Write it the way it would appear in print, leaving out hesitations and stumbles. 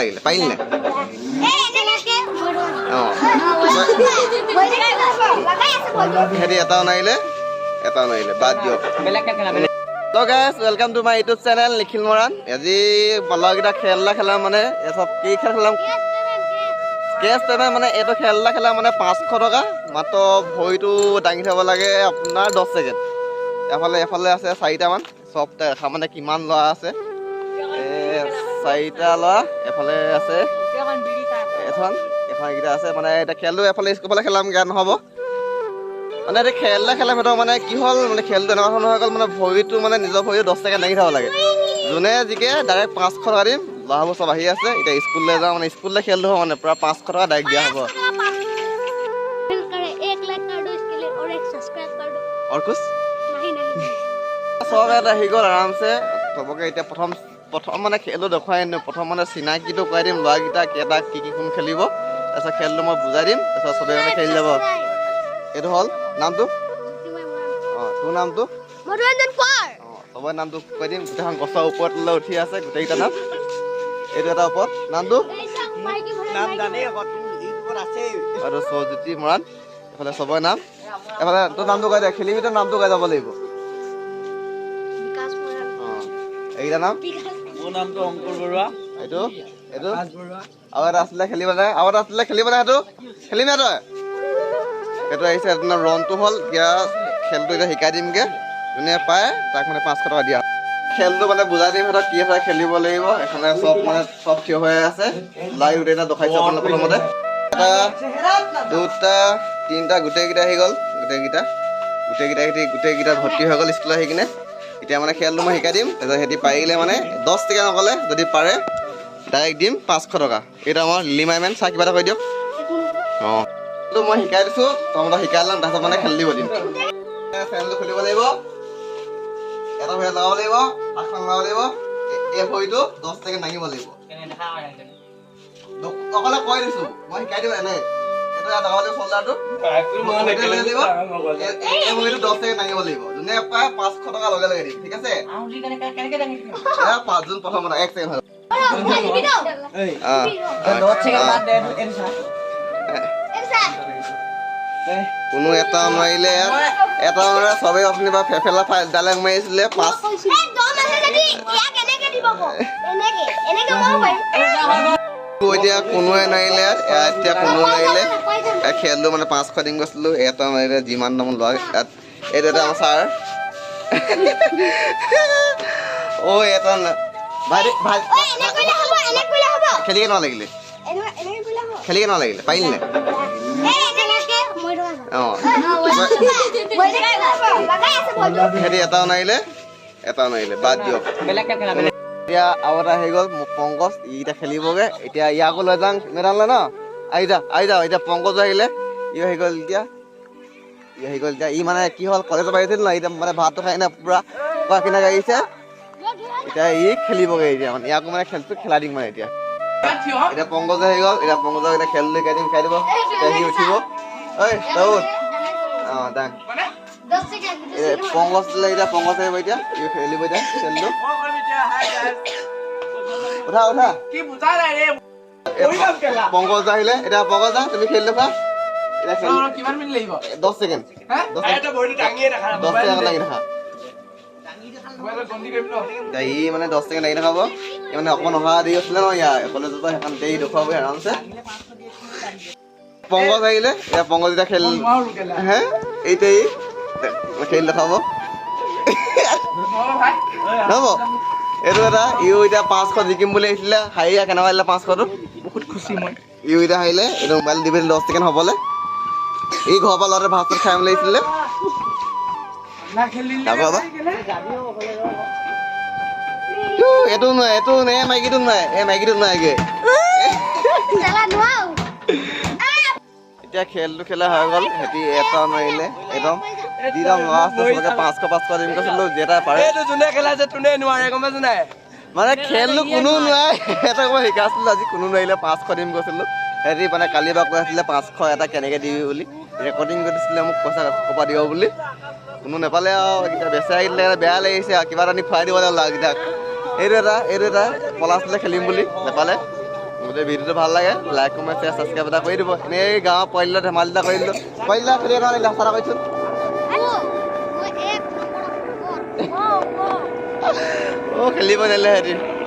লাগিলে পাৰিলি নাই হেৰি এটাও নাহিলে বাদ দিয়ক So guys, welcome to my YouTube channel Nikhil Moran. আজি বলগিটা খেললা খেলা মানে এসব কি খেলাম কেছ পেমেন্ট মানে এটো খেললা খেলা মানে 500 টকা মাত্ৰ ভৰিটো দাঙি থব লাগে আপোনাৰ 10 সেকেন্ড এফালে আছে 4টা মান সব দেখা মানে কিমান লৰা আছে 4টা লৰা এফালে আছে এখন গিটা আছে মানে এটা খেলটো এফালে স্কুপলে খেলাম গান নহব মানে এটা খেললা খেলা মেটো মানে কি হল মানে খেলটো এনেকুৱা হৈ গল মানে ভৰিটো মানে নিজৰ ভৰিটো 10 সেকেন্ড দাঙি থব লাগে যোনে জিকে ডাইৰেক্ট 500 টকা দিম লাভ সব আহি আছে এটা স্কুললৈ যাওঁ মানে স্কুললৈ খেলটো হ'ব মানে পুৰা 500 টকা ডাইৰেক্ট দিয়া হ'ব और कुछ नहीं सब এটা হি গল আৰামছে তবকে এতিয়া প্ৰথম মানে খেলটো দেখুৱাই ন প্ৰথম মানে চিনাকিটো কৈ দিম লৰাগিটা কেটা কি কোন খেলিব তাৰপিছত খেলটো মই বুজাই দিম তাৰপিছত সবে মানে খেলি যাব এটো হল নামটো তোৰ নামটো মধুৰঞ্জন কোঁৱৰ সবৰ নামটো কৈ দিম গোটেইখন গছৰ ওপৰত উঠি আছে গোটেইটা নাম এইটো এটা ওপৰত নামটো নাম জানে ইউটিউবত আছে আৰু সৌজ্যোতি মৰাণ এফালে সবৰ নাম এফালে তোৰ নামটো কৈ দে খেলিবি তোৰ নামটো কৈ যাব লাগিব বিকাশ মৰাণ এইটা নাম মোৰ নামটো অংকুৰ বৰুৱা এইটো বিকাশ বৰুৱা আৰু এটা আছিলে খেলিবলে সেইটো খেলিমে তই এইটো আহিছে আপোনাৰ ৰনটো হল এতিয়া খেলটো এতিয়া শিকাই দিমগে যোনে পায় তাক মানে 500 টকা দিয়া খেলটো মানে বুজাই দিম কি হয় খেলিব লাগিব এখানে সব থিয় হৈ আছে লাইভ এটা দেখাইছো আপোনাক প্ৰথমতে এটা দুটা তিনটা গোটেইকেইটা আহি গল গোটেইকেইটা ভৰ্তি হৈ গল স্কুল আহি কিনে এতিয়া মানে খেলটো মই শিকাই দিম তাৰপিছত হেতি পাৰিলে মানে 10 টকা নকলে যদি পাৰে ডাইৰেক্ট দিম 500 টকা এটা আমাৰ লিমাইমেন চা কিবা এটা কৈ দিয়ক তো মই শিকাই দিছো তোমরা শিকাই লম তাৰপিছত মানে খেল দিব দিম চেনেলটো খুলিব লাগিব এটা ভৰি লগাব লাগিব আখন লগাব লাগিব এই ভৰিটো 10 সেকেন্ড দাঙিব লাগিব অকলে কৈ দিছো মই শিকাই দিম এনে এটা লগাব লাগিব ফল্ডাৰটো এই ভৰিটো 10 সেকেন্ড দাঙিব লাগিব যোনে পায় 500 টকা লগে লগে দিম ঠিক আছে আউলি কেনেকে দাঙিম এ পাঁচজন প্ৰথম 1 সেকেন্ড হয় 10 সেকেন্ড বাদ দে কোনো এটা মাৰিলে এটা মাৰে সবে আপনি বা ফেফেলা ডাইলগ মাৰিছিলে 5 এতিয়া কোনোৱে নাইলে এতিয়া কোনো নাইলে খেলটো মানে 500 দিন গৈছিলো এটা মাৰিলে যিমান দাম লয় এইটো এটা আমাৰ ছাৰ ও এটা ভাই খেলিকে নালাগিলে পাৰিলি নাই হেৰি এটাও নাহিলে বাদ দিয়ক এতিয়া আৰু এটা আহি গল পংকজ ইটা খেলিবগে এতিয়া ইয়াকো লৈ যাওঁ মেডালে ন আহি যা এতিয়া পংকজ আহিলে ই আহি গল এতিয়া ই মানে কি হল কলেজত আহিছিল ন এতিয়া মানে ভাতটো খাই না পুৰা কেনেকে আহিছে এতিয়া ই খেলিবগে এতিয়া মানে ইয়াকো মানে খেলটো খেলা দিম মানে এতিয়া পংকজ আহি গল এতিয়া পংকজক এতিয়া খেল লৈ খাই দিব সি উঠিব ঐ তৌত দাং 10 সেকেন্ড পংকজ আহিব এতিয়া ই খেলিব এতিয়া খেলটো উঠা কি বুঝা নাই ৰে পংকজ আহিলে এতিয়া পংকজ তুমি খেল দেখা এটা খেল কিমান মিনিট লাগিব 10 সেকেন্ড হ্যাঁ এটা বডি টাঙিয়ে দেখা 10 সেকেন্ড লাগি দেখা ই মানে 10 সেকেন্ড লাগি দেখাব মানে অকণ অহা দি আছিলে ন ইয়া কলেজত এখন দেই দেখাব আৰামছে পংকজ আহিলে এতিয়া পংকজ এটা খেল হে এইটাই খেল দেখাব নহব এইটো এটা ইও এতিয়া 500 জিকিম বুলি আহিছিলে হাৰিয়া কেনেকুৱা আহিলে 500টো বহুত খুচি মই ইও এতিয়া আহিলে এইটো মোবাইল দিবি 10 সেকেন্ড হ'বলে এই ঘৰৰ পৰা ল'ৰাটো ভাত খাই মেলি আহিছিলে এইটো মাইকীটো নোৱাৰে এতিয়া খেলটো খেলা হৈ গল হেতি এটা মাৰিলে একদম দিদম লাষ্ট 500 দিন কৈছিলো যেটা পাৰে এইটো যোনে খেলা যে তুনে নোৱাৰে গম পাছ নাই মানে খেলটো কোনো নোৱাৰে এটা মই শিকাইছিলো আজি কোনো নোৱাৰিলে 500 দিন কৈছিলো হেতি মানে কালি বা কৈ আছিলে 500 এটা কেনেকে দিবি বুলি ৰেকৰ্ডিং কৰিছিলে মোক পইচা কপা দিব বুলি কোনো নেপালে আৰু বেচা আহিলে বেয়া লাগিছে কিবা এটা খুৱাই দিব লাগিdak এইটো এটা পলাছিলে খেলিম বুলি নেপালে যদি ভিডিঅ'টো ভাল লাগে লাইক কমেণ্ট শ্বেয়াৰ ছাবস্ক্ৰাইব এটা কৰি দিব এনেই গাঁৱৰ পোৱালিলৈ ধেমালি এটা কৰি দিলোঁ পোৱালিলা খেলি এখন আনিলে সঁচা কৈছোঁ খেলিব নিলে সিহঁতি